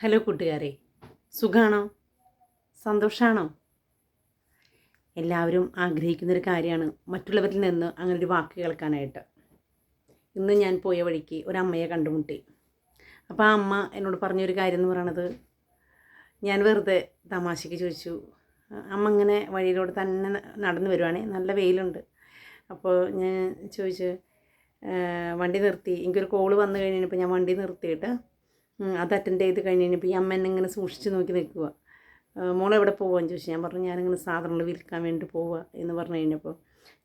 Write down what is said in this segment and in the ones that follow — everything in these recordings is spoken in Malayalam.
ഹലോ കൂട്ടുകാരെ, സുഖാണോ? സന്തോഷമാണോ? എല്ലാവരും ആഗ്രഹിക്കുന്നൊരു കാര്യമാണ് മറ്റുള്ളവരിൽ നിന്ന് അങ്ങനെ ഒരു വാക്ക് കേൾക്കാനായിട്ട്. ഇന്ന് ഞാൻ പോയ വഴിക്ക് ഒരമ്മയെ കണ്ടുമുട്ടി. അപ്പോൾ ആ അമ്മ എന്നോട് പറഞ്ഞൊരു കാര്യം എന്ന് പറയണത്, ഞാൻ വെറുതെ തമാശയ്ക്ക് ചോദിച്ചു, അമ്മ ഇങ്ങനെ വഴിയിലൂടെ തന്നെ നടന്നു വരുവാണേ, നല്ല വെയിലുണ്ട്. അപ്പോൾ ഞാൻ ചോദിച്ചു, വണ്ടി നിർത്തി, എനിക്കൊരു കോള് വന്നു കഴിഞ്ഞപ്പോൾ ഞാൻ വണ്ടി നിർത്തിയിട്ട് അത് അറ്റൻഡ് ചെയ്ത് കഴിഞ്ഞപ്പോൾ ഈ അമ്മ എന്നെ ഇങ്ങനെ സൂക്ഷിച്ച് നോക്കി നിൽക്കുക. മോളെവിടെ പോവാന്ന് ചോദിച്ചു. ഞാൻ പറഞ്ഞു ഞാനിങ്ങനെ സാധനങ്ങൾ വിൽക്കാൻ വേണ്ടി പോവുക എന്ന് പറഞ്ഞു കഴിഞ്ഞപ്പോൾ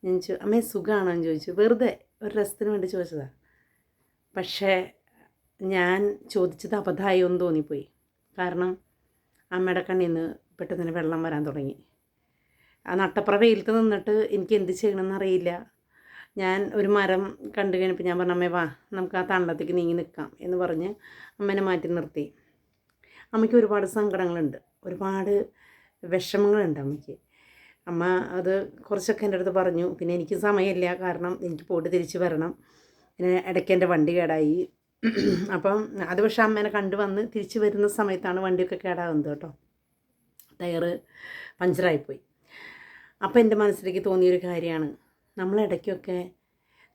ഞാൻ അമ്മയെ സുഖമാണോ എന്ന് ചോദിച്ചു. വെറുതെ ഒരു രസത്തിന് വേണ്ടി ചോദിച്ചതാണ്. പക്ഷേ ഞാൻ ചോദിച്ചത് അബദ്ധമായി എന്ന് തോന്നിപ്പോയി. കാരണം അമ്മയുടെ കണ്ണിൽ നിന്ന് പെട്ടെന്ന് തന്നെ വെള്ളം വരാൻ തുടങ്ങി. ആ നട്ടപ്ര വെയിലത്ത് നിന്നിട്ട് എനിക്ക് എന്ത് ചെയ്യണമെന്ന് അറിയില്ല. ഞാൻ ഒരു മരം കണ്ടു കഴിഞ്ഞപ്പോൾ ഞാൻ പറഞ്ഞു, അമ്മേ വാ നമുക്ക് ആ തണ്ടത്തേക്ക് നീങ്ങി നിൽക്കാം എന്ന് പറഞ്ഞ് അമ്മേനെ മാറ്റി നിർത്തി. അമ്മയ്ക്ക് ഒരുപാട് സങ്കടങ്ങളുണ്ട്, ഒരുപാട് വിഷമങ്ങളുണ്ട് അമ്മയ്ക്ക്. അമ്മ അത് കുറച്ചൊക്കെ എൻ്റെ അടുത്ത് പറഞ്ഞു. പിന്നെ എനിക്ക് സമയമില്ല, കാരണം എനിക്ക് പോയിട്ട് തിരിച്ച് വരണം. പിന്നെ ഇടയ്ക്ക് എൻ്റെ വണ്ടി കേടായി. അപ്പം അത് പക്ഷേ അമ്മേനെ കണ്ടു വന്ന് തിരിച്ച് വരുന്ന സമയത്താണ് വണ്ടിയൊക്കെ കേടാകുന്നത് കേട്ടോ. ടയറ് പഞ്ചറായിപ്പോയി. അപ്പോൾ എൻ്റെ മനസ്സിലേക്ക് തോന്നിയൊരു കാര്യമാണ്, നമ്മളിടയ്ക്കൊക്കെ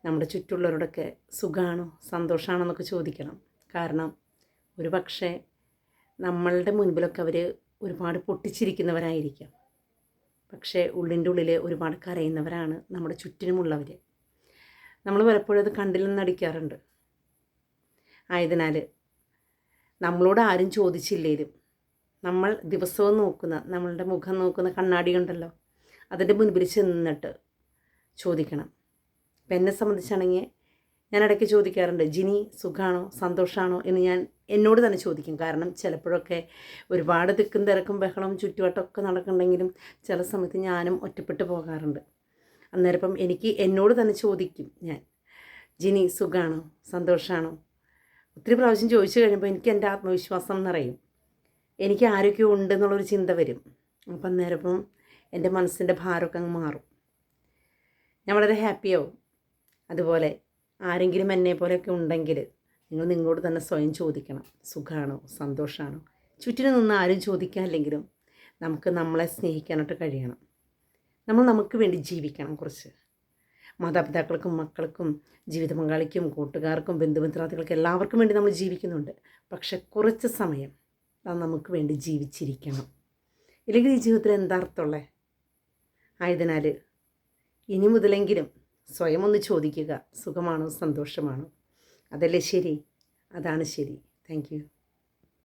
നമ്മുടെ ചുറ്റുള്ളവരോടൊക്കെ സുഖമാണോ സന്തോഷമാണോ എന്നൊക്കെ ചോദിക്കണം. കാരണം ഒരു പക്ഷേ നമ്മളുടെ മുൻപിലൊക്കെ അവർ ഒരുപാട് പൊട്ടിച്ചിരിക്കുന്നവരായിരിക്കാം, പക്ഷേ ഉള്ളിൻ്റെ ഉള്ളിൽ ഒരുപാട് കരയുന്നവരാണ് നമ്മുടെ ചുറ്റിനുമുള്ളവർ. നമ്മൾ പലപ്പോഴും അത് കണ്ടില്ലെന്ന് നടിക്കാറുണ്ട്. ആയതിനാൽ നമ്മളോട് ആരും ചോദിച്ചില്ലേലും നമ്മൾ ദിവസവും നോക്കുന്ന, നമ്മളുടെ മുഖം നോക്കുന്ന കണ്ണാടി ഉണ്ടല്ലോ, അതിൻ്റെ മുൻപിൽ ചെന്നിട്ട് ചോദിക്കണം. ഇപ്പം എന്നെ സംബന്ധിച്ചാണെങ്കിൽ ഞാൻ ഇടയ്ക്ക് ചോദിക്കാറുണ്ട്, ജിനി സുഖമാണോ സന്തോഷമാണോ എന്ന് ഞാൻ എന്നോട് തന്നെ ചോദിക്കും. കാരണം ചിലപ്പോഴൊക്കെ ഒരുപാട് തിക്കും തിരക്കും ബഹളം ചുറ്റുവട്ടമൊക്കെ നടക്കുന്നുണ്ടെങ്കിലും ചില സമയത്ത് ഞാനും ഒറ്റപ്പെട്ട് പോകാറുണ്ട്. അന്നേരം എനിക്ക് എന്നോട് തന്നെ ചോദിക്കും ഞാൻ, ജിനി സുഖമാണോ സന്തോഷമാണോ? ഒത്തിരി പ്രാവശ്യം ചോദിച്ചു കഴിയുമ്പോൾ എനിക്ക് എൻ്റെ ആത്മവിശ്വാസം നിറയും, എനിക്ക് ആരൊക്കെയോ ഉണ്ടെന്നുള്ളൊരു ചിന്ത വരും. അപ്പം അന്നേരം എൻ്റെ മനസ്സിൻ്റെ ഭാരമൊക്കെ അങ്ങ് മാറും, ഞാൻ വളരെ ഹാപ്പിയാവും. അതുപോലെ ആരെങ്കിലും എന്നെ പോലെയൊക്കെ ഉണ്ടെങ്കിൽ നിങ്ങൾ നിങ്ങളോട് തന്നെ സ്വയം ചോദിക്കണം, സുഖമാണോ സന്തോഷമാണോ? ചുറ്റിനും നിന്ന് ആരും ചോദിക്കാനില്ലെങ്കിലും നമുക്ക് നമ്മളെ സ്നേഹിക്കാനായിട്ട് കഴിയണം. നമ്മൾ നമുക്ക് വേണ്ടി ജീവിക്കണം. കുറച്ച് മാതാപിതാക്കൾക്കും മക്കൾക്കും ജീവിത പങ്കാളിക്കും കൂട്ടുകാർക്കും ബന്ധുമിത്രാദികൾക്കും എല്ലാവർക്കും വേണ്ടി നമ്മൾ ജീവിക്കുന്നുണ്ട്. പക്ഷെ കുറച്ച് സമയം നമുക്ക് വേണ്ടി ജീവിച്ചിരിക്കണം. ഇല്ലെങ്കിൽ ഈ ജീവിതത്തിൽ എന്താ അർത്ഥമുള്ളത്? ആയതിനാൽ ഇനി മുതലെങ്കിലും സ്വയം ഒന്ന് ചോദിക്കുക, സുഖമാണോ സന്തോഷമാണോ? അതല്ലേ ശരി, അതാണ് ശരി. Thank you.